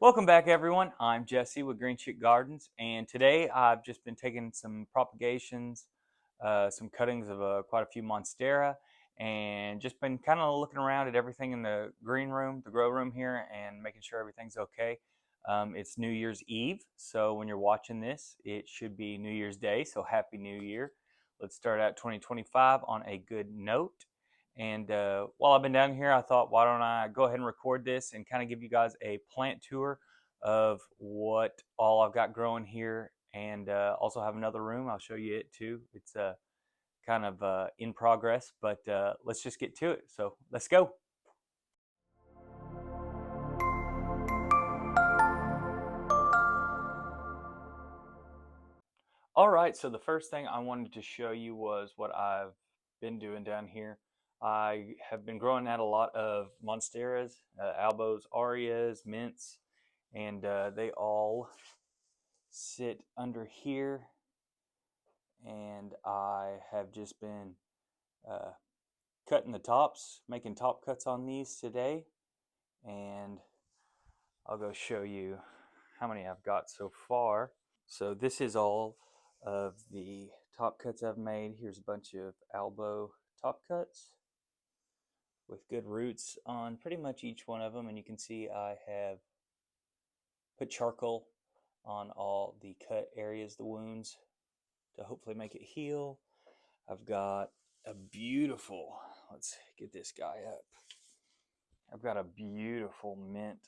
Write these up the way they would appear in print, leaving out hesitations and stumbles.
Welcome back, everyone. I'm Jesse with Green Chick Gardens, and today I've just been taking some propagations, some cuttings of quite a few Monstera, and just been kind of looking around at everything in the green room, the grow room here, and making sure everything's okay. It's New Year's Eve, so when you're watching this, it should be New Year's Day, so Happy New Year. Let's start out 2025 on a good note. And while I've been down here, I thought, why don't I go ahead and record this and kind of give you guys a plant tour of what all I've got growing here, and also have another room. I'll show you it too. It's kind of in progress, but let's just get to it. So let's go. All right, so the first thing I wanted to show you was what I've been doing down here. I have been growing out a lot of Monsteras, Albos, Arias, Mints, and they all sit under here. And I have just been cutting the tops, making top cuts on these today. And I'll go show you how many I've got so far. So this is all of the top cuts I've made. Here's a bunch of Albo top cuts with good roots on pretty much each one of them. And you can see I have put charcoal on all the cut areas, the wounds, to hopefully make it heal. I've got a beautiful, let's get this guy up. I've got a beautiful mint,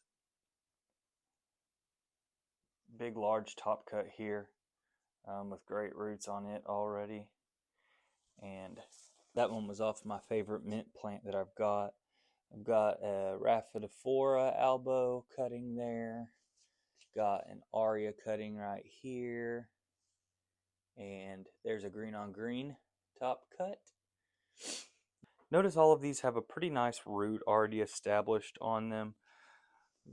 big large top cut here with great roots on it already. And that one was off my favorite mint plant that I've got. I've got a Rhaphidophora albo cutting there. Got an Aria cutting right here. And there's a green on green top cut. Notice all of these have a pretty nice root already established on them.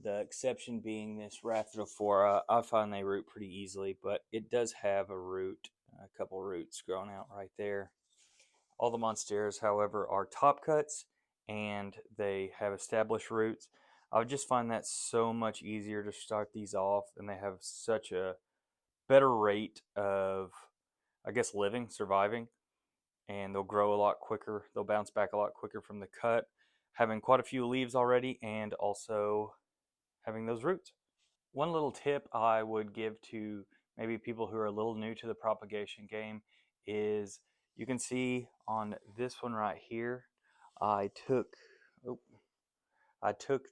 The exception being this Rhaphidophora. I find they root pretty easily, but it does have a root, a couple roots growing out right there. All the Monsteras, however, are top cuts and they have established roots. I would just find that so much easier to start these off, and they have such a better rate of, I guess, surviving, and they'll grow a lot quicker. They'll bounce back a lot quicker from the cut, having quite a few leaves already, and also having those roots. One little tip I would give to maybe people who are a little new to the propagation game is you can see on this one right here, I took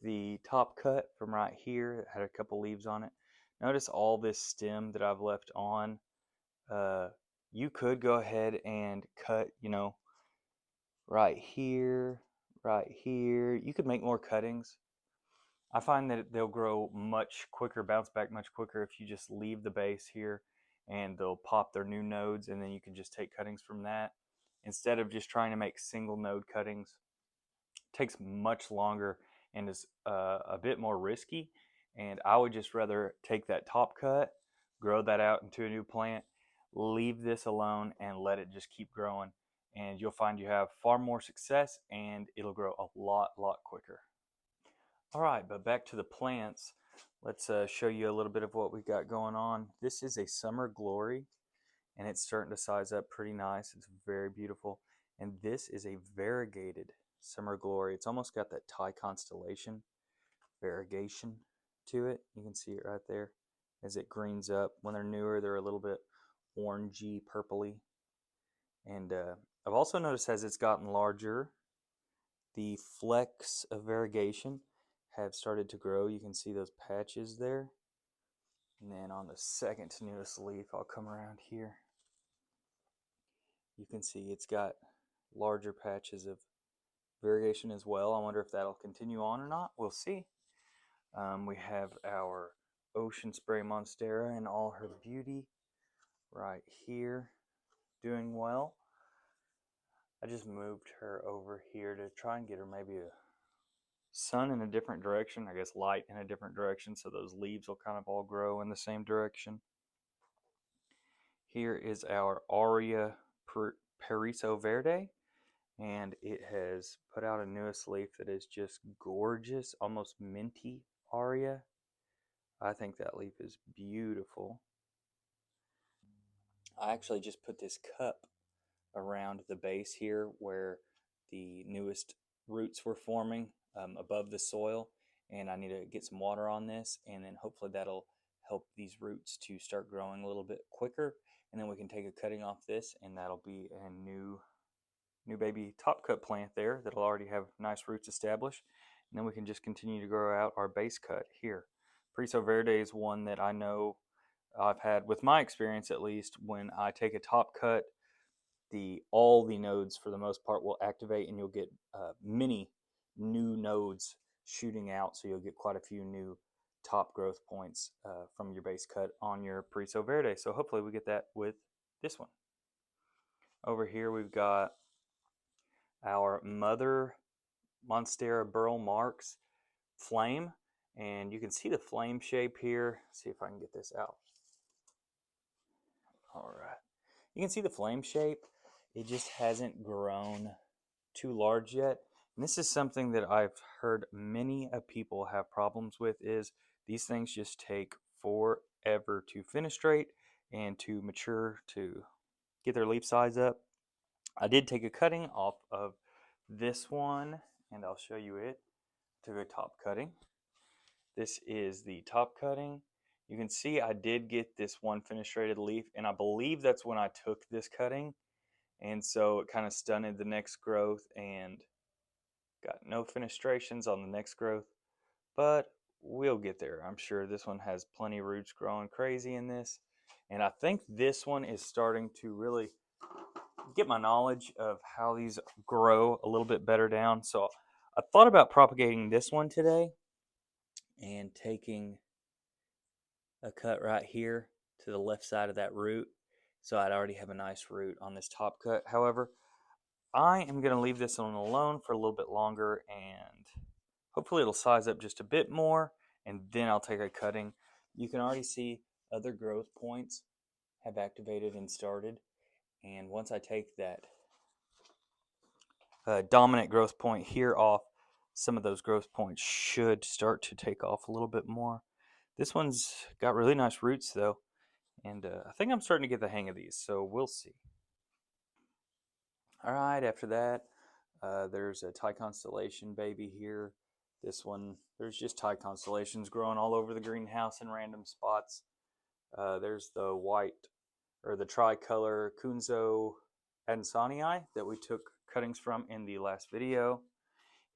the top cut from right here. It had a couple leaves on it. Notice all this stem that I've left on. You could go ahead and cut, right here, right here. You could make more cuttings. I find that they'll grow much quicker, bounce back much quicker if you just leave the base here, and they'll pop their new nodes, and then you can just take cuttings from that instead of just trying to make single node cuttings. It takes much longer and is a bit more risky, and I would just rather take that top cut, grow that out into a new plant, leave this alone, and let it just keep growing, and you'll find you have far more success, and it'll grow a lot quicker. All right, but back to the plants. Let's show you a little bit of what we've got going on. This is a Summer Glory, and it's starting to size up pretty nice. It's very beautiful. And this is a variegated Summer Glory. It's almost got that Thai Constellation variegation to it. You can see it right there as it greens up. When they're newer, they're a little bit orangey, purpley. And I've also noticed as it's gotten larger, the flecks of variegation have started to grow. You can see those patches there. And then on the second to newest leaf, I'll come around here. You can see it's got larger patches of variegation as well. I wonder if that'll continue on or not. We'll see. We have our Ocean Spray Monstera in all her beauty right here, doing well. I just moved her over here to try and get her maybe a sun in a different direction, I guess light in a different direction, so those leaves will kind of all grow in the same direction. Here is our Aria Periso Verde, and it has put out a newest leaf that is just gorgeous, almost minty Aria. I think that leaf is beautiful. I actually just put this cup around the base here where the newest roots were forming above the soil, and I need to get some water on this, and then hopefully that'll help these roots to start growing a little bit quicker, and then we can take a cutting off this, and that'll be a new baby top cut plant there that'll already have nice roots established, and then we can just continue to grow out our base cut here. Preso Verde is one that I know I've had, with my experience at least, when I take a top cut, all the nodes for the most part will activate, and you'll get many new nodes shooting out, so you'll get quite a few new top growth points from your base cut on your Preso Verde. So hopefully we get that with this one. Over here we've got our mother Monstera Burl Marks flame, and you can see the flame shape here. Let's see if I can get this out. All right, you can see the flame shape. It just hasn't grown too large yet, and this is something that I've heard many people have problems with, is these things just take forever to fenestrate and to mature, to get their leaf size up. I did take a cutting off of this one, and I'll show you it. Took a top cutting. This is the top cutting. You can see I did get this one fenestrated leaf, and I believe that's when I took this cutting, and so it kind of stunted the next growth and got no fenestrations on the next growth, but we'll get there. I'm sure this one has plenty of roots growing crazy in this, and I think this one is starting to really get my knowledge of how these grow a little bit better down. So I thought about propagating this one today and taking a cut right here to the left side of that root, so I'd already have a nice root on this top cut. However, I am going to leave this one alone for a little bit longer, and hopefully it'll size up just a bit more, and then I'll take a cutting. You can already see other growth points have activated and started, and once I take that dominant growth point here off, some of those growth points should start to take off a little bit more. This one's got really nice roots though, and I think I'm starting to get the hang of these, so we'll see. All right, after that, there's a Thai Constellation baby here. This one, there's just Thai Constellations growing all over the greenhouse in random spots. There's the white, or the tricolor Kunzo Ansanii that we took cuttings from in the last video.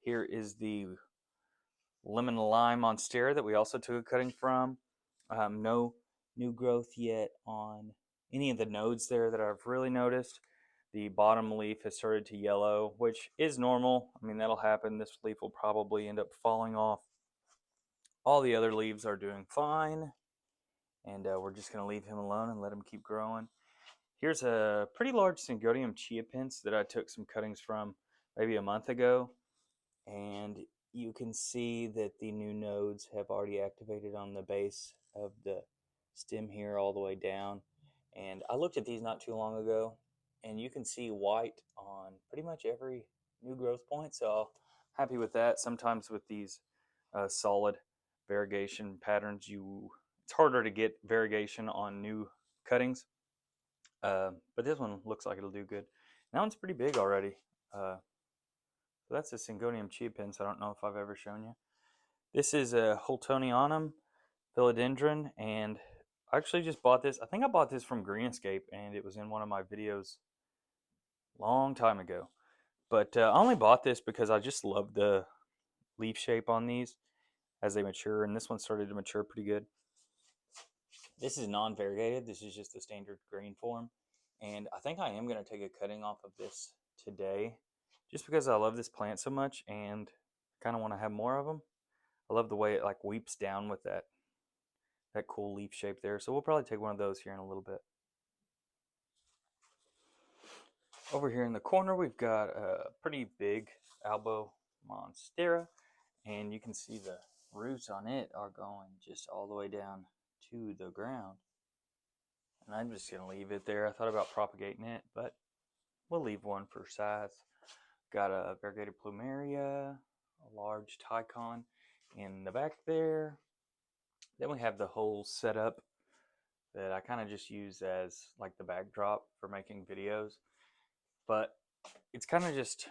Here is the lemon lime monstera that we also took a cutting from. No new growth yet on any of the nodes there that I've really noticed. The bottom leaf has started to yellow, which is normal. I mean, that'll happen. This leaf will probably end up falling off. All the other leaves are doing fine, and we're just going to leave him alone and let him keep growing. Here's a pretty large Syngonium chiapense that I took some cuttings from maybe a month ago, and you can see that the new nodes have already activated on the base of the stem here all the way down. And I looked at these not too long ago, and you can see white on pretty much every new growth point, so happy with that. Sometimes with these solid variegation patterns, it's harder to get variegation on new cuttings, but this one looks like it'll do good. That one's pretty big already. So that's a Syngonium chiapense. I don't know if I've ever shown you. This is a Holtonianum Philodendron, and I actually just bought this. I think I bought this from Green Escape, and it was in one of my videos long time ago. But I only bought this because I just love the leaf shape on these as they mature, and this one started to mature pretty good. This is non-variegated. This is just the standard green form, and I think I am going to take a cutting off of this today, just because I love this plant so much and kind of want to have more of them. I love the way it like weeps down with that cool leaf shape there. So we'll probably take one of those here in a little bit. Over here in the corner, we've got a pretty big Albo Monstera, and you can see the roots on it are going just all the way down to the ground. And I'm just going to leave it there. I thought about propagating it, but we'll leave one for size. Got a variegated plumeria, a large Tycon in the back there. Then we have the whole setup that I kind of just use as like the backdrop for making videos. But it's kind of just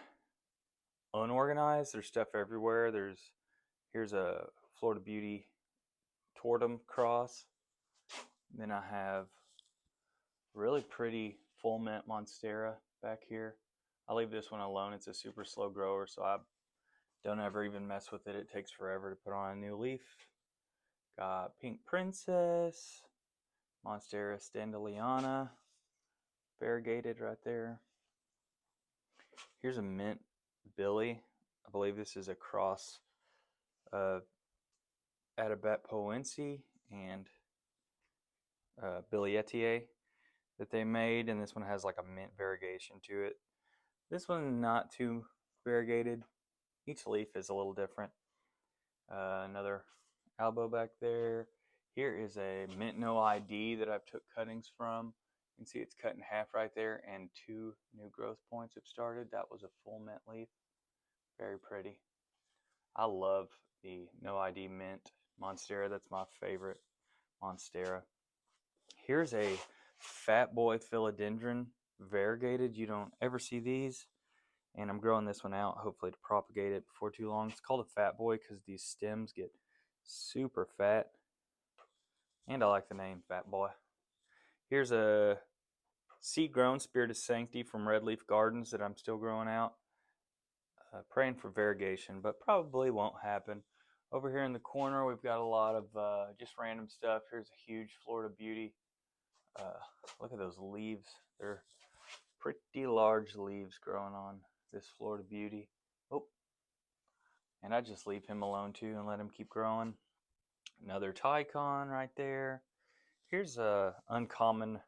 unorganized. There's stuff everywhere. Here's a Florida Beauty Tortum cross. Then I have really pretty full mint Monstera back here. I leave this one alone. It's a super slow grower, so I don't ever even mess with it. It takes forever to put on a new leaf. Got Pink Princess, Monstera Standeliana, variegated right there. Here's a mint Billy. I believe this is a cross of Adabatpoense and Billietier that they made, and this one has like a mint variegation to it. This one not too variegated. Each leaf is a little different. Another elbow back there. Here is a mint no ID that I've took cuttings from. You can see it's cut in half right there, and 2 new growth points have started. That was a full mint leaf. Very pretty. I love the no ID mint Monstera. That's my favorite Monstera. Here's a Fat Boy Philodendron variegated. You don't ever see these. And I'm growing this one out, hopefully to propagate it before too long. It's called a Fat Boy because these stems get super fat. And I like the name Fat Boy. Here's a seed-grown Spirit of Sanctity from Red Leaf Gardens that I'm still growing out. Praying for variegation, but probably won't happen. Over here in the corner, we've got a lot of just random stuff. Here's a huge Florida Beauty. Look at those leaves. They're pretty large leaves growing on this Florida Beauty. Oh, and I just leave him alone too and let him keep growing. Another Tycon right there. Here's a uncommon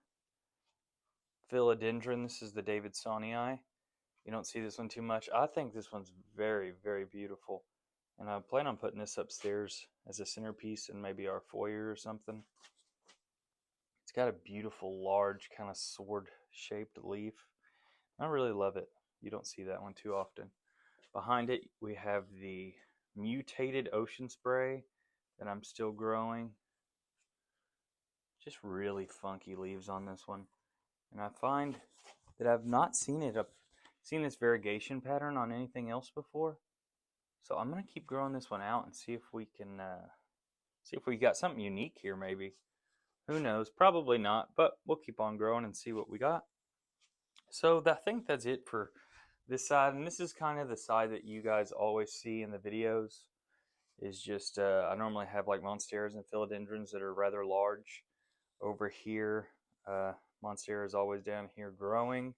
Philodendron. This is the Davidsonii. You don't see this one too much. I think this one's very, very beautiful. And I plan on putting this upstairs as a centerpiece in maybe our foyer or something. It's got a beautiful, large, kind of sword-shaped leaf. I really love it. You don't see that one too often. Behind it, we have the mutated ocean spray that I'm still growing. Just really funky leaves on this one. And I find that I've not seen this variegation pattern on anything else before. So I'm gonna keep growing this one out and see if we can see if we got something unique here maybe. Who knows? Probably not, but we'll keep on growing and see what we got. So I think that's it for this side, and this is kind of the side that you guys always see in the videos. Is just I normally have like Monsteras and Philodendrons that are rather large. Over here, Monstera is always down here growing,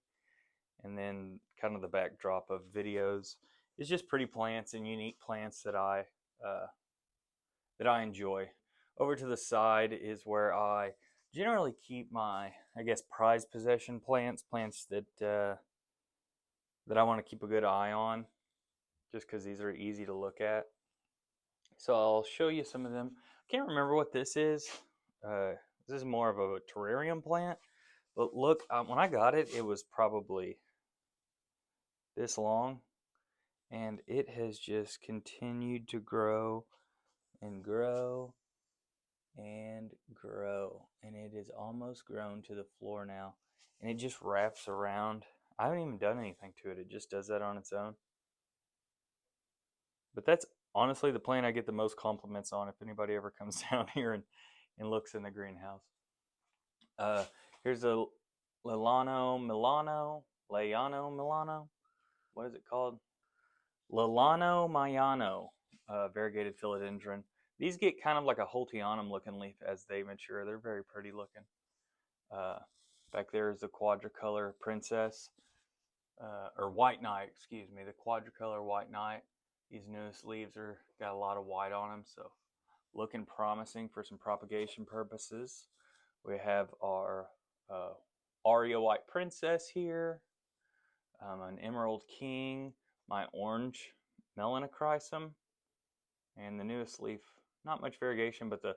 and then kind of the backdrop of videos is just pretty plants and unique plants that I enjoy. Over to the side is where I generally keep my, I guess, prized possession plants that I want to keep a good eye on, just because these are easy to look at. So I'll show you some of them. I can't remember what this is. This is more of a terrarium plant, but look, when I got it, it was probably this long, and it has just continued to grow and grow and grow, and it is almost grown to the floor now, and it just wraps around. I haven't even done anything to it. It just does that on its own. But that's honestly the plant I get the most compliments on if anybody ever comes down here and looks in the greenhouse. Here's a Layano Milano. What is it called? Layano Mayano, variegated philodendron. These get kind of like a Holtianum looking leaf as they mature. They're very pretty looking. Back there is the quadricolor princess, or white knight, excuse me, the quadricolor white knight. These newest leaves are got a lot of white on them, so looking promising for some propagation purposes. We have our Aria White Princess here, an Emerald King, my orange Melanochrysum, and the newest leaf, not much variegation, but the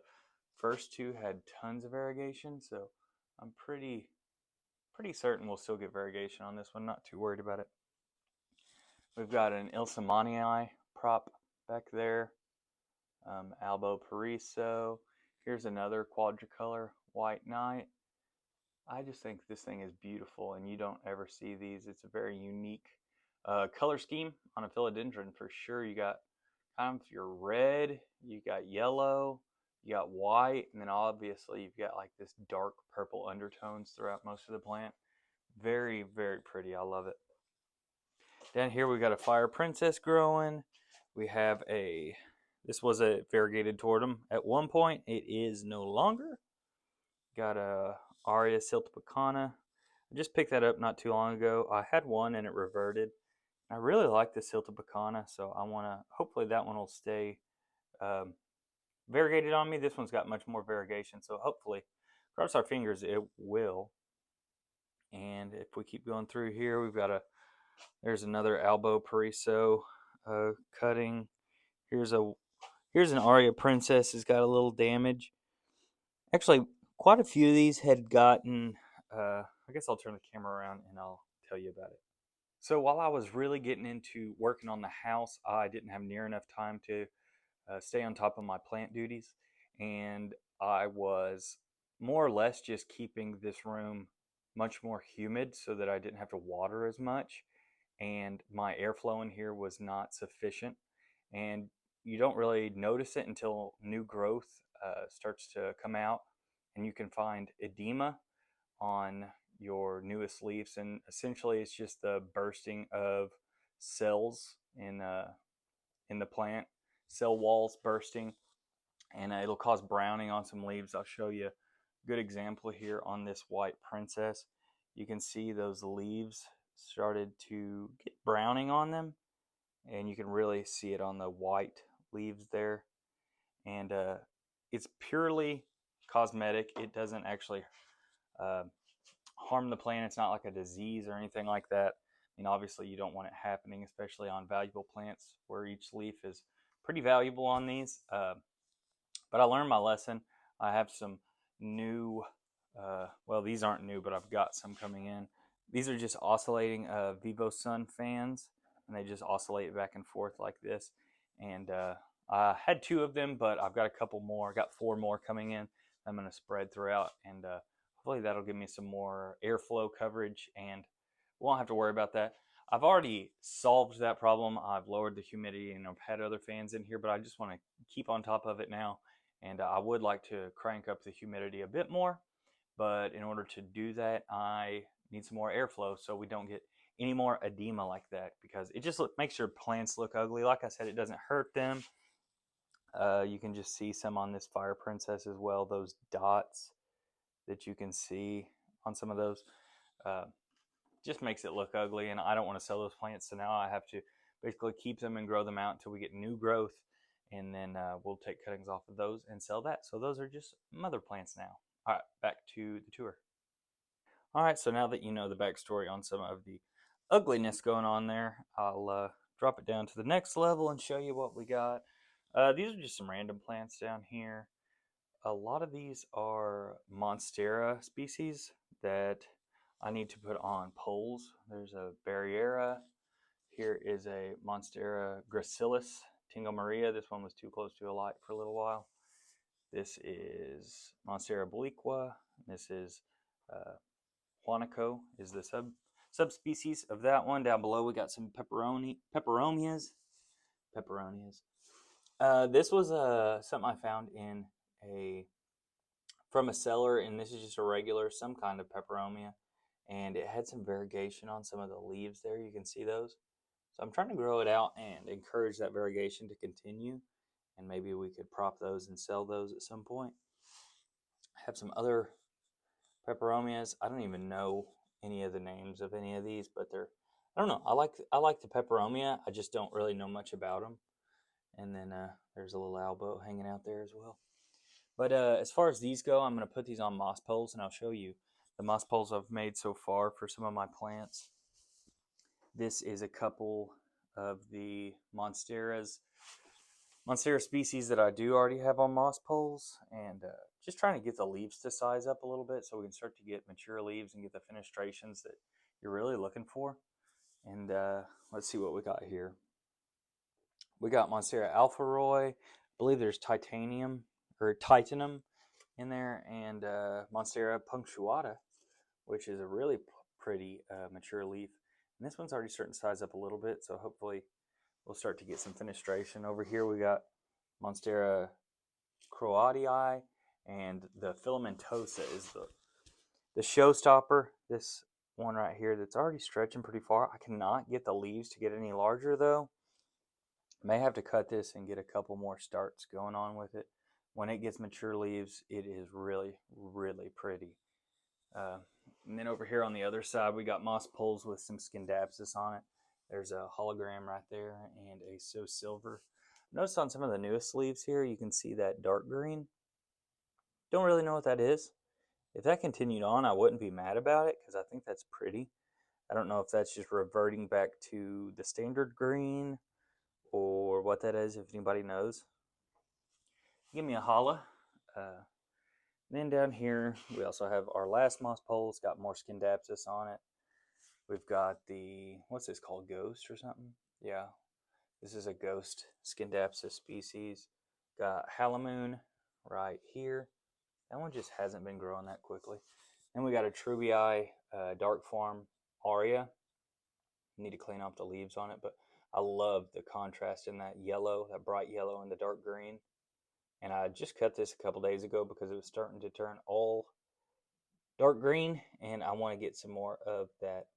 first two had tons of variegation, so I'm pretty certain we'll still get variegation on this one, not too worried about it. We've got an Ilsamanii prop back there, Albo Pariso. Here's another quadricolor white knight. I just think this thing is beautiful, and you don't ever see these. It's a very unique color scheme on a philodendron for sure. You got kind of your red, you got yellow, you got white, and then obviously you've got like this dark purple undertones throughout most of the plant. Very, very pretty. I love it. Down here we got a fire princess growing. We have this was a variegated tortum at one point. It is no longer. Got a Aria siltepecana. I just picked that up not too long ago. I had one and it reverted. I really like the siltepecana, so I want to, hopefully that one will stay variegated on me. This one's got much more variegation, so hopefully, cross our fingers, it will. And if we keep going through here, there's another Albo Pariso cutting. Here's an Aria Princess. It's got a little damage. Actually, quite a few of these had gotten. I guess I'll turn the camera around and I'll tell you about it. So while I was really getting into working on the house, I didn't have near enough time to stay on top of my plant duties, and I was more or less just keeping this room much more humid so that I didn't have to water as much, and my airflow in here was not sufficient. And you don't really notice it until new growth starts to come out, and you can find edema on your newest leaves, and essentially it's just the bursting of cells in the plant, cell walls bursting, and it'll cause browning on some leaves. I'll show you a good example here on this white princess. You can see those leaves started to get browning on them, and you can really see it on the white leaves there. And it's purely cosmetic. It doesn't actually harm the plant. It's not like a disease or anything like that. I mean, obviously you don't want it happening, especially on valuable plants where each leaf is pretty valuable on these. But I learned my lesson. I have some new, well, these aren't new, but I've got some coming in. These are just oscillating Vivo Sun fans, and they just oscillate back and forth like this. And I had 2 of them, but I've got a couple more. I got 4 more coming in. I'm going to spread throughout, and hopefully that'll give me some more airflow coverage, and we won't have to worry about that. I've already solved that problem. I've lowered the humidity, and I've had other fans in here, but I just want to keep on top of it now. And I would like to crank up the humidity a bit more, but in order to do that, I need some more airflow so we don't get any more edema like that, because it just makes your plants look ugly. Like I said, it doesn't hurt them. You can just see some on this fire princess as well, those dots that you can see on some of those. Just makes it look ugly, and I don't want to sell those plants, so now I have to basically keep them and grow them out until we get new growth, and then we'll take cuttings off of those and sell that. So those are just mother plants now. All right, back to the tour. All right, so now that you know the backstory on some of the ugliness going on there, I'll drop it down to the next level and show you what we got. These are just some random plants down here. A lot of these are Monstera species that I need to put on poles. There's a Barriera. Here is a Monstera gracilis Tingo Maria. This one was too close to a light for a little while. This is Monstera obliqua. This is Juanico is the subspecies of that one. Down below we got some peperomias. This was something I found in from a seller, and this is just a regular, some kind of peperomia, and it had some variegation on some of the leaves there. You can see those. So I'm trying to grow it out and encourage that variegation to continue, and maybe we could prop those and sell those at some point. I have some other peperomias. I don't even know any of the names of any of these, but I don't know. I like the peperomia. I just don't really know much about them. And then there's a little albo hanging out there as well. But as far as these go, I'm going to put these on moss poles, and I'll show you the moss poles I've made so far for some of my plants. This is a couple of the Monstera species that I do already have on moss poles, and just trying to get the leaves to size up a little bit so we can start to get mature leaves and get the fenestrations that you're really looking for. And let's see what we got here. We got Monstera alpha Roy. I believe there's Titanum. in there, and Monstera punctuata, which is a really pretty mature leaf. And this one's already starting to size up a little bit, so hopefully we'll start to get some fenestration. Over here we got Monstera Croatii, and the filamentosa is the showstopper. This one right here that's already stretching pretty far. I cannot get the leaves to get any larger though. May have to cut this and get a couple more starts going on with it. When it gets mature leaves, it is really, really pretty. And then over here on the other side, we got moss poles with some scindapsus on it. There's a hologram right there and a so silver. Notice on some of the newest leaves here, you can see that dark green. Don't really know what that is. If that continued on, I wouldn't be mad about it because I think that's pretty. I don't know if that's just reverting back to the standard green or what that is, if anybody knows. Give me a holla. Then down here, we also have our last moss pole. It's got more scindapsus on it. We've got the, what's this called, ghost or something? Yeah, this is a ghost scindapsus species. Got halomoon right here. That one just hasn't been growing that quickly. Then we got a Trubii dark form aria. Need to clean off the leaves on it, but I love the contrast in that yellow, that bright yellow and the dark green. And I just cut this a couple days ago because it was starting to turn all dark green, and I want to get some more of that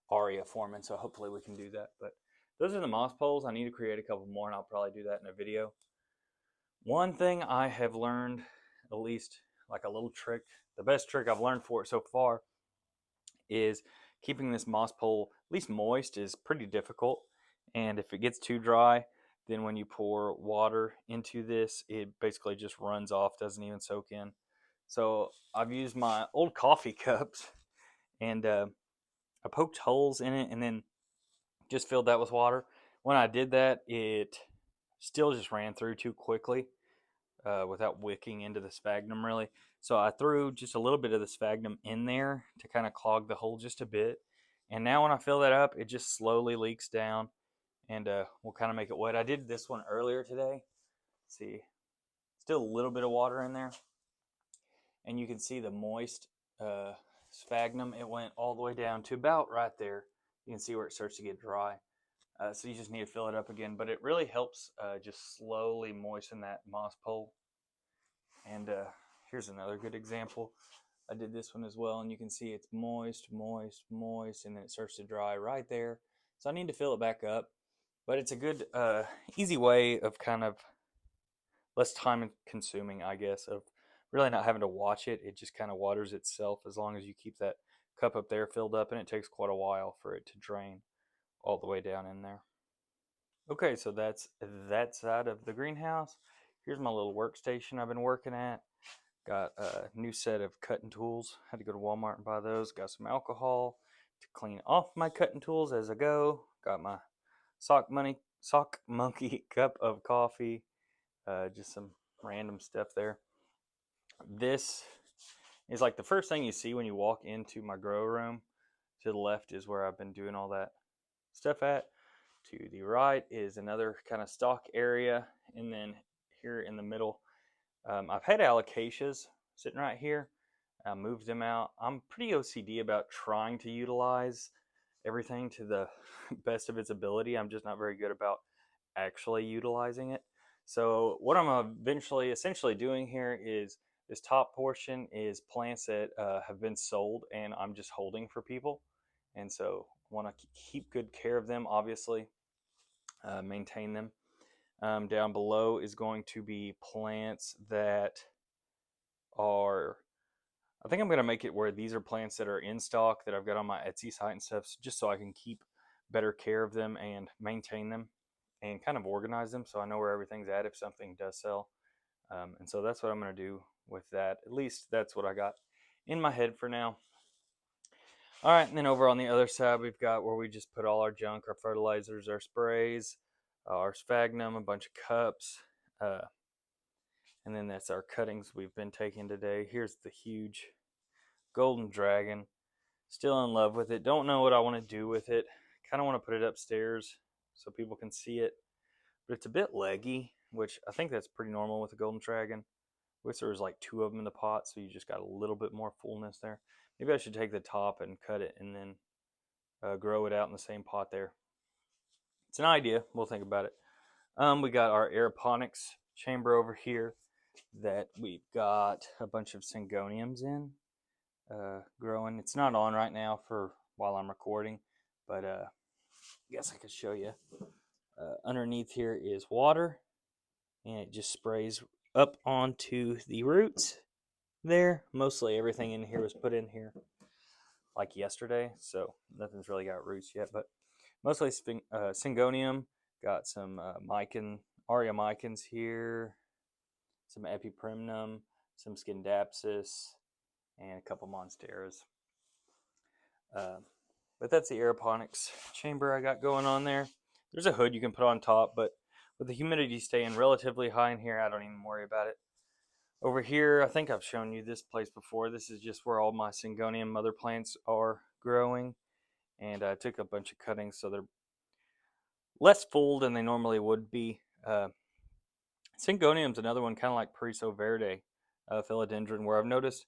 aria forming, so hopefully we can do that. But those are the moss poles. I need to create a couple more, and I'll probably do that in a video. One thing I have learned, at least like a little trick, the best trick I've learned for it so far, is keeping this moss pole at least moist is pretty difficult. And if it gets too dry, then when you pour water into this, it basically just runs off, doesn't even soak in. So I've used my old coffee cups, and I poked holes in it and then just filled that with water. When I did that, it still just ran through too quickly without wicking into the sphagnum really. So I threw just a little bit of the sphagnum in there to kind of clog the hole just a bit. And now when I fill that up, it just slowly leaks down, and we'll kind of make it wet. I did this one earlier today. Let's see, still a little bit of water in there. And you can see the moist sphagnum. It went all the way down to about right there. You can see where it starts to get dry. So you just need to fill it up again. But it really helps just slowly moisten that moss pole. And here's another good example. I did this one as well, and you can see it's moist, moist, moist, and then it starts to dry right there. So I need to fill it back up. But it's a good, easy way of kind of less time consuming, I guess, of really not having to watch it. It just kind of waters itself as long as you keep that cup up there filled up, and it takes quite a while for it to drain all the way down in there. Okay, so that's that side of the greenhouse. Here's my little workstation I've been working at. Got a new set of cutting tools. Had to go to Walmart and buy those. Got some alcohol to clean off my cutting tools as I go. Got my sock monkey cup of coffee. Just some random stuff there. This is like the first thing you see when you walk into my grow room. To the left is where I've been doing all that stuff at. To the right is another kind of stock area, and then here in the middle, I've had alocasias sitting right here. I moved them out. I'm pretty OCD about trying to utilize everything to the best of its ability. I'm just not very good about actually utilizing it. So what I'm essentially doing here is this top portion is plants that have been sold, and I'm just holding for people. And so I want to keep good care of them, obviously, maintain them. Down below is going to be plants that are, I think I'm going to make it where these are plants that are in stock that I've got on my Etsy site and stuff, just so I can keep better care of them and maintain them and kind of organize them so I know where everything's at if something does sell. And so that's what I'm going to do with that. At least that's what I got in my head for now. All right, and then over on the other side, we've got where we just put all our junk, our fertilizers, our sprays, our sphagnum, a bunch of cups, and then that's our cuttings we've been taking today. Here's the huge golden dragon. Still in love with it. Don't know what I want to do with it. Kind of want to put it upstairs so people can see it. But it's a bit leggy, which I think that's pretty normal with a golden dragon. Wish there was like 2 of them in the pot, so you just got a little bit more fullness there. Maybe I should take the top and cut it and then grow it out in the same pot there. It's an idea. We'll think about it. We got our aeroponics chamber over here that we've got a bunch of syngoniums in growing. It's not on right now for while I'm recording, but I guess I could show you. Underneath here is water, and it just sprays up onto the roots there. Mostly everything in here was put in here like yesterday, so nothing's really got roots yet, but mostly syngonium. Got some Aria micans here, some epiprimnum, some scindapsus, and a couple monsteras. But that's the aeroponics chamber I got going on there. There's a hood you can put on top, but with the humidity staying relatively high in here, I don't even worry about it. Over here, I think I've shown you this place before. This is just where all my syngonium mother plants are growing. And I took a bunch of cuttings so they're less full than they normally would be. Syngonium's another one, kind of like Periso verde, philodendron, where I've noticed,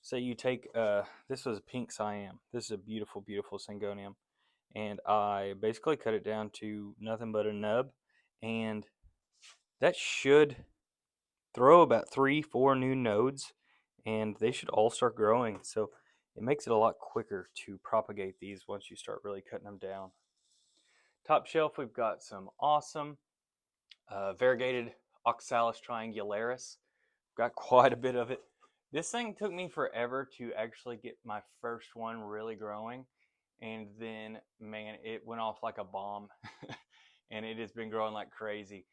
say you take, this was a pink cyan. This is a beautiful, beautiful syngonium. And I basically cut it down to nothing but a nub. And that should throw about 3-4 new nodes, and they should all start growing. So it makes it a lot quicker to propagate these once you start really cutting them down. Top shelf, we've got some awesome variegated Oxalis triangularis. Got quite a bit of it. This thing took me forever to actually get my first one really growing, and then, man, it went off like a bomb, and it has been growing like crazy.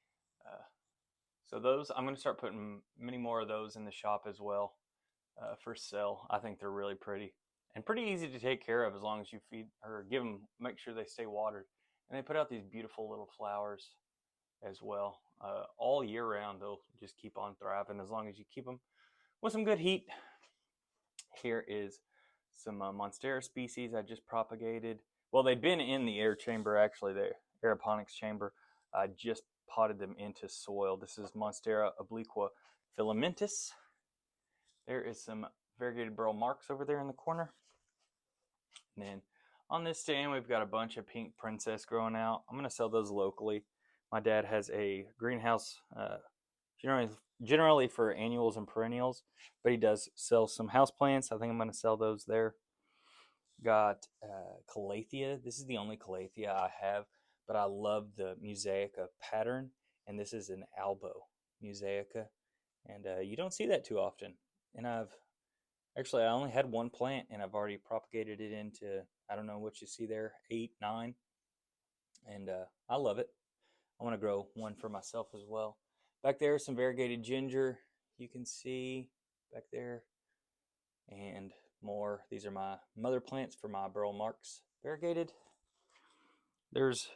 So those, I'm going to start putting many more of those in the shop as well for sale. I think they're really pretty and pretty easy to take care of as long as you feed or give them, make sure they stay watered. And they put out these beautiful little flowers as well. All year round, they'll just keep on thriving as long as you keep them with some good heat. Here is some Monstera species I just propagated. Well, they'd been in the air chamber, actually, the aeroponics chamber. I just potted them into soil. This is Monstera obliqua filamentis. There is some variegated burl marks over there in the corner. And then on this stand, we've got a bunch of pink princess growing out. I'm going to sell those locally. My dad has a greenhouse generally for annuals and perennials, but he does sell some houseplants. I think I'm going to sell those there. Got Cathia. This is the only Cathia I have, but I love the mosaica pattern, and this is an albo mosaica, and you don't see that too often. And I only had one plant, and I've already propagated it into, I don't know what you see there, 8, 9, and I love it. I want to grow one for myself as well. Back there is some variegated ginger, you can see back there, and more. These are my mother plants for my burl marks variegated. There's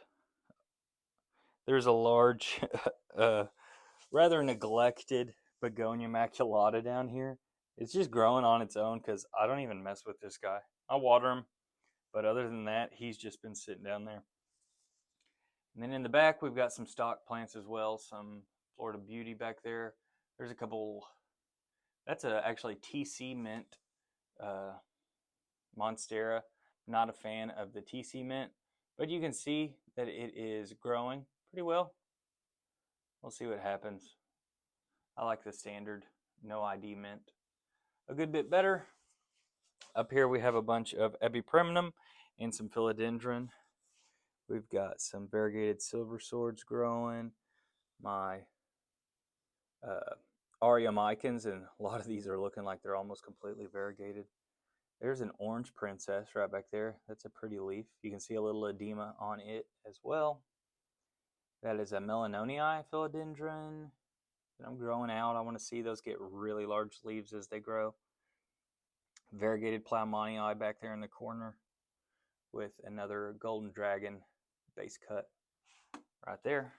a large, rather neglected begonia maculata down here. It's just growing on its own because I don't even mess with this guy. I water him, but other than that, he's just been sitting down there. And then in the back, we've got some stock plants as well, some Florida Beauty back there. There's a couple, that's actually TC mint Monstera. Not a fan of the TC mint, but you can see that it is growing pretty well. We'll see what happens. I like the standard no ID mint a good bit better. Up here we have a bunch of epiprimnum and some philodendron. We've got some variegated silver swords growing. My Aria micans, and a lot of these are looking like they're almost completely variegated. There's an orange princess right back there. That's a pretty leaf. You can see a little edema on it as well. That is a Melanonii philodendron that I'm growing out. I want to see those get really large leaves as they grow. Variegated Plowmanii back there in the corner with another golden dragon base cut right there.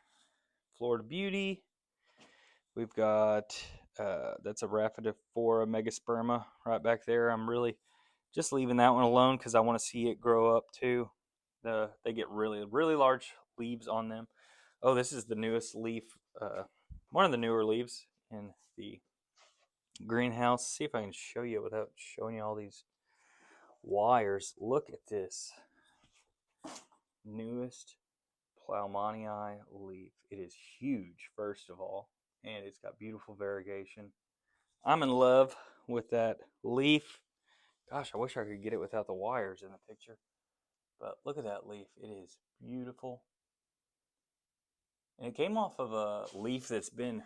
Florida Beauty. We've got, that's a Rhaphidophora megasperma right back there. I'm really just leaving that one alone because I want to see it grow up too. They get really, really large leaves on them. Oh, this is the newest leaf, one of the newer leaves in the greenhouse. See if I can show you without showing you all these wires. Look at this newest Plowmanii leaf. It is huge, first of all, and it's got beautiful variegation. I'm in love with that leaf. Gosh, I wish I could get it without the wires in the picture. But look at that leaf. It is beautiful. And it came off of a leaf that's been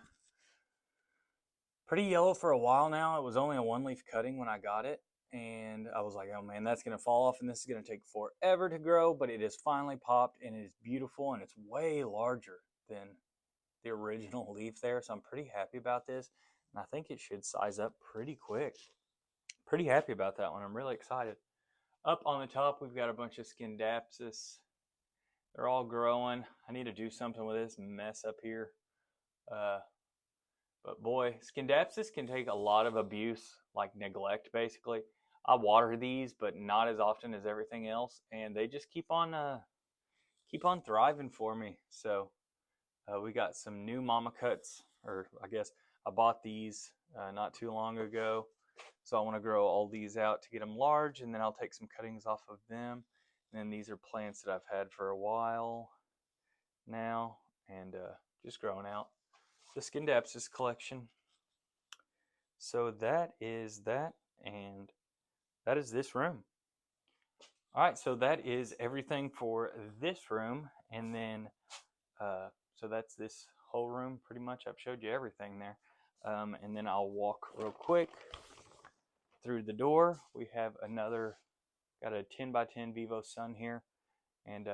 pretty yellow for a while now. It was only a one leaf cutting when I got it. And I was like, oh man, that's going to fall off and this is going to take forever to grow. But it has finally popped and it is beautiful and it's way larger than the original leaf there. So I'm pretty happy about this. And I think it should size up pretty quick. Pretty happy about that one. I'm really excited. Up on the top, we've got a bunch of Scindapsus. They're all growing. I need to do something with this mess up here. But boy, Scindapsus can take a lot of abuse, like neglect, basically. I water these, but not as often as everything else, and they just keep on thriving for me. So we got some new mama cuts, or I guess I bought these not too long ago. So I want to grow all these out to get them large, and then I'll take some cuttings off of them. And then these are plants that I've had for a while now, and just growing out the Scindapsus collection. So that is that, and that is this room. All right, so that is everything for this room, and then so that's this whole room pretty much. I've showed you everything there, and then I'll walk real quick through the door. We have got a 10 by 10 Vivo Sun here, and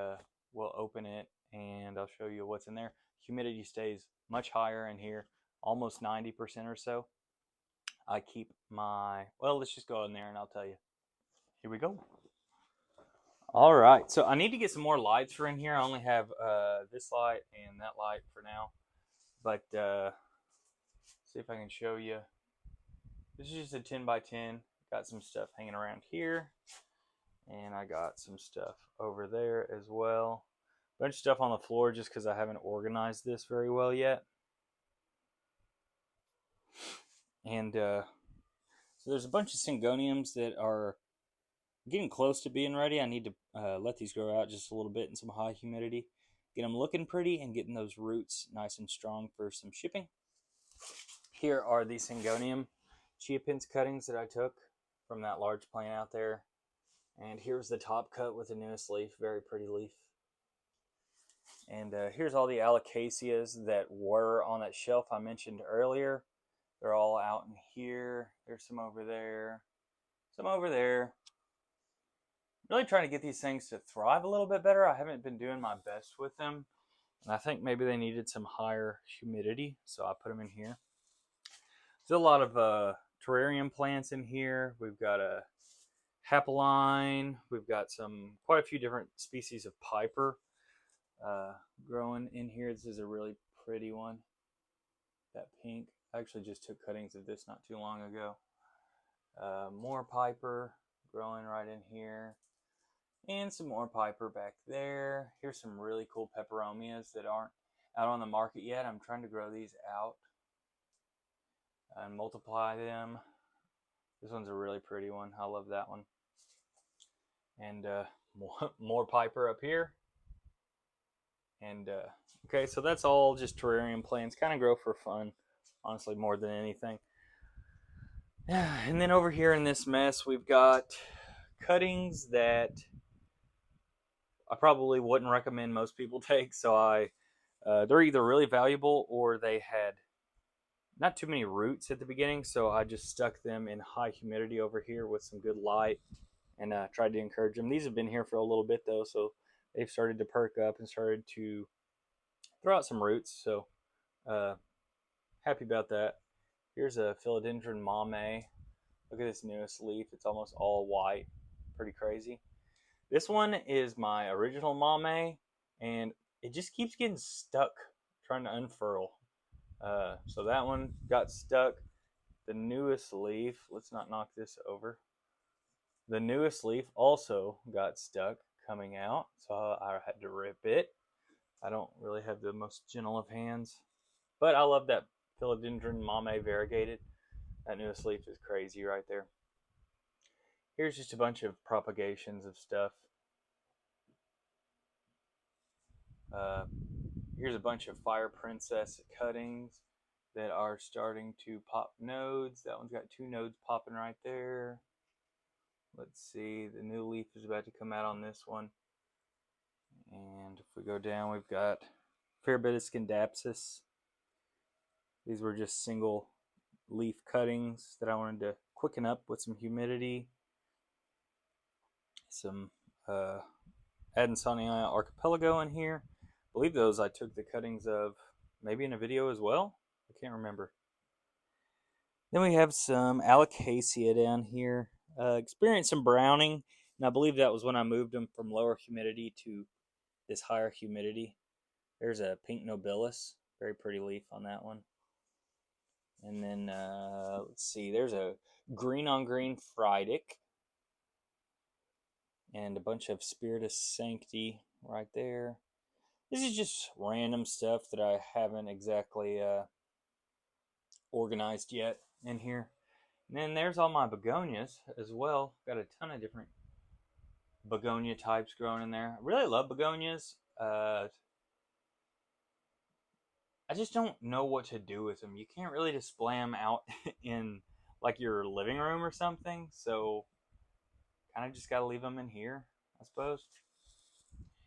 we'll open it and I'll show you what's in there. Humidity stays much higher in here, almost 90% or so. I keep well, let's just go in there and I'll tell you. Here we go. All right, so I need to get some more lights for in here. I only have this light and that light for now, but see if I can show you. This is just a 10 by 10. Got some stuff hanging around here, and I got some stuff over there as well. Bunch of stuff on the floor just because I haven't organized this very well yet. And so there's a bunch of syngoniums that are getting close to being ready. I need to let these grow out just a little bit in some high humidity. Get them looking pretty and getting those roots nice and strong for some shipping. Here are the syngonium chia pins cuttings that I took from that large plant out there. And here's the top cut with the newest leaf. Very pretty leaf. And here's all the alocasias that were on that shelf I mentioned earlier. They're all out in here. There's some over there. Some over there. Really trying to get these things to thrive a little bit better. I haven't been doing my best with them. And I think maybe they needed some higher humidity, so I put them in here. There's a lot of terrarium plants in here. We've got a hapaline. We've got quite a few different species of piper growing in here. This is a really pretty one. That pink. I actually just took cuttings of this not too long ago. More piper growing right in here. And some more piper back there. Here's some really cool peperomias that aren't out on the market yet. I'm trying to grow these out and multiply them. This one's a really pretty one. I love that one. And more piper up here. And okay, so that's all just terrarium plants. Kind of grow for fun, honestly, more than anything. Yeah, and then over here in this mess, we've got cuttings that I probably wouldn't recommend most people take. So they're either really valuable or they had not too many roots at the beginning. So I just stuck them in high humidity over here with some good light and tried to encourage them. These have been here for a little bit though, so they've started to perk up and started to throw out some roots. So happy about that. Here's a Philodendron Plowmanii. Look at this newest leaf. It's almost all white. Pretty crazy. This one is my original Plowmanii, and it just keeps getting stuck trying to unfurl. So that one got stuck. The newest leaf, let's not knock this over. The newest leaf also got stuck coming out, so I had to rip it. I don't really have the most gentle of hands, but I love that Philodendron Plowmanii variegated. That newest leaf is crazy right there. Here's just a bunch of propagations of stuff. Uh, Here's a bunch of fire princess cuttings that are starting to pop nodes. That one's got 2 nodes popping right there. Let's see, the new leaf is about to come out on this one. And if we go down, we've got a fair bit of Scindapsus. These were just single leaf cuttings that I wanted to quicken up with some humidity. Some Adansonii archipelago in here. I believe those I took the cuttings of maybe in a video as well. I can't remember. Then we have some Alocasia down here. Experienced some browning, and I believe that was when I moved them from lower humidity to this higher humidity. There's a pink nobilis, very pretty leaf on that one. And then let's see, there's a green on green Friedic, and a bunch of Spiritus Sancti right there. This is just random stuff that I haven't exactly organized yet in here. And then there's all my begonias as well. Got a ton of different begonia types growing in there. I really love begonias. I just don't know what to do with them. You can't really display them out in like your living room or something. So kind of just got to leave them in here, I suppose.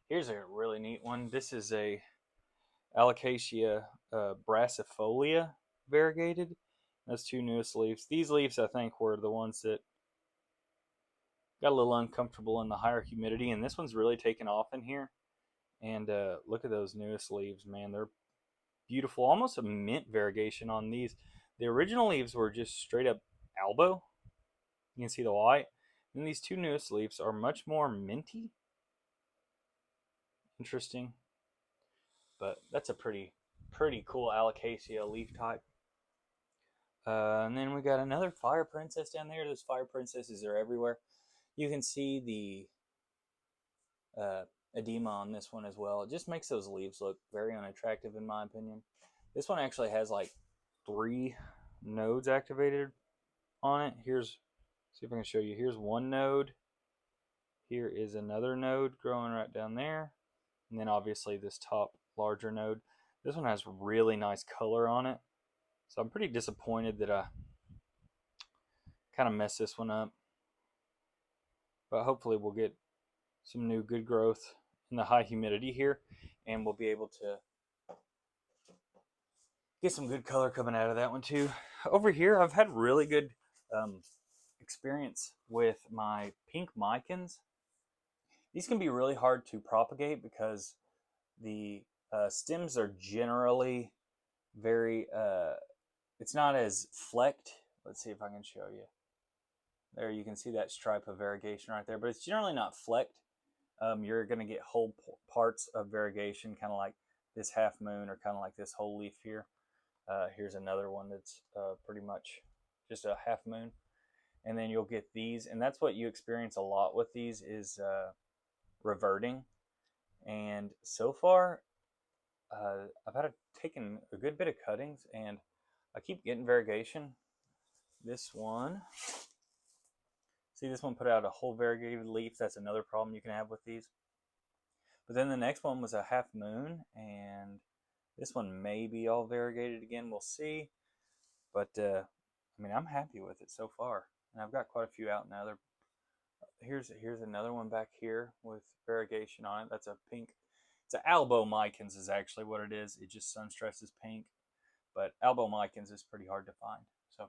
Here's a really neat one. This is a Alocasia brassifolia variegated. Those 2 newest leaves. These leaves, I think, were the ones that got a little uncomfortable in the higher humidity, and this one's really taken off in here. And look at those newest leaves, man. They're beautiful. Almost a mint variegation on these. The original leaves were just straight up albo. You can see the white. And these 2 newest leaves are much more minty. Interesting. But that's a pretty cool Alocasia leaf type. And then we got another fire princess down there. Those fire princesses are everywhere. You can see the edema on this one as well. It just makes those leaves look very unattractive in my opinion. This one actually has like 3 nodes activated on it. Here's, see if I can show you. Here's one node. Here is another node growing right down there. And then obviously this top larger node. This one has really nice color on it. So I'm pretty disappointed that I kind of messed this one up. But hopefully we'll get some new good growth in the high humidity here, and we'll be able to get some good color coming out of that one too. Over here, I've had really good experience with my pink micans. These can be really hard to propagate because the stems are generally very, it's not as flecked. Let's see if I can show you. There you can see that stripe of variegation right there, but it's generally not flecked. You're going to get whole parts of variegation, kind of like this half moon or kind of like this whole leaf here. Here's another one that's pretty much just a half moon. And then you'll get these, and that's what you experience a lot with these is reverting. And so far, I've taken a good bit of cuttings, and I keep getting variegation. This one, see this one put out a whole variegated leaf. That's another problem you can have with these. But then the next one was a half moon, and this one may be all variegated again. We'll see. But I mean, I'm happy with it so far, and I've got quite a few out now. Here's another one back here with variegation on it. That's a pink. It's an albomicans is actually what it is. It just sun stresses pink, but albomicans is pretty hard to find. So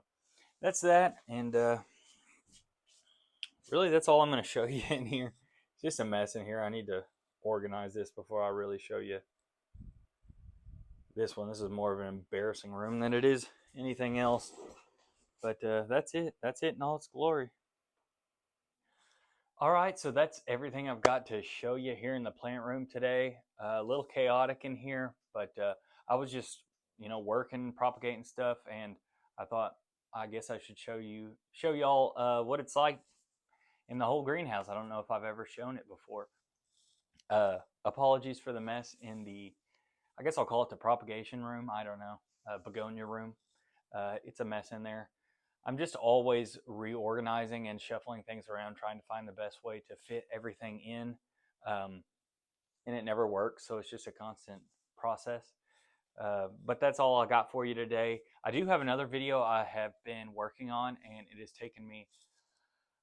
that's that, and really that's all I'm going to show you in here. It's just a mess in here. I need to organize this before I really show you this one. This is more of an embarrassing room than it is anything else. But that's it. That's it in all its glory. All right, so that's everything I've got to show you here in the plant room today. A little chaotic in here, but I was just, working, propagating stuff, and I thought I guess I should show y'all what it's like in the whole greenhouse. I don't know if I've ever shown it before. Apologies for the mess in the, I guess I'll call it the propagation room. I don't know, begonia room. It's a mess in there. I'm just always reorganizing and shuffling things around, trying to find the best way to fit everything in. Um, and it never works. So it's just a constant process. But that's all I got for you today. I do have another video I have been working on, and it has taken me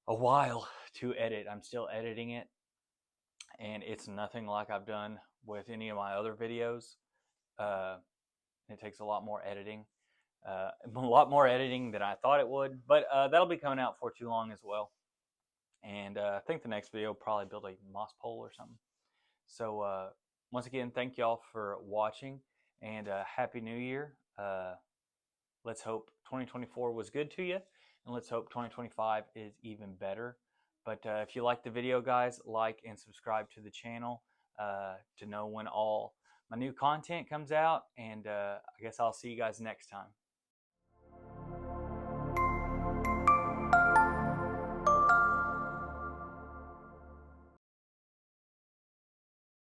a while to edit. I'm still editing it, and it's nothing like I've done with any of my other videos. Uh, it takes a lot more editing. A lot more editing than I thought it would, but that'll be coming out for too long as well. And I think the next video will probably build a moss pole or something. So once again, thank y'all for watching, and Happy New Year. Let's hope 2024 was good to you, and let's hope 2025 is even better. But if you like the video, guys, like and subscribe to the channel to know when all my new content comes out, and I guess I'll see you guys next time.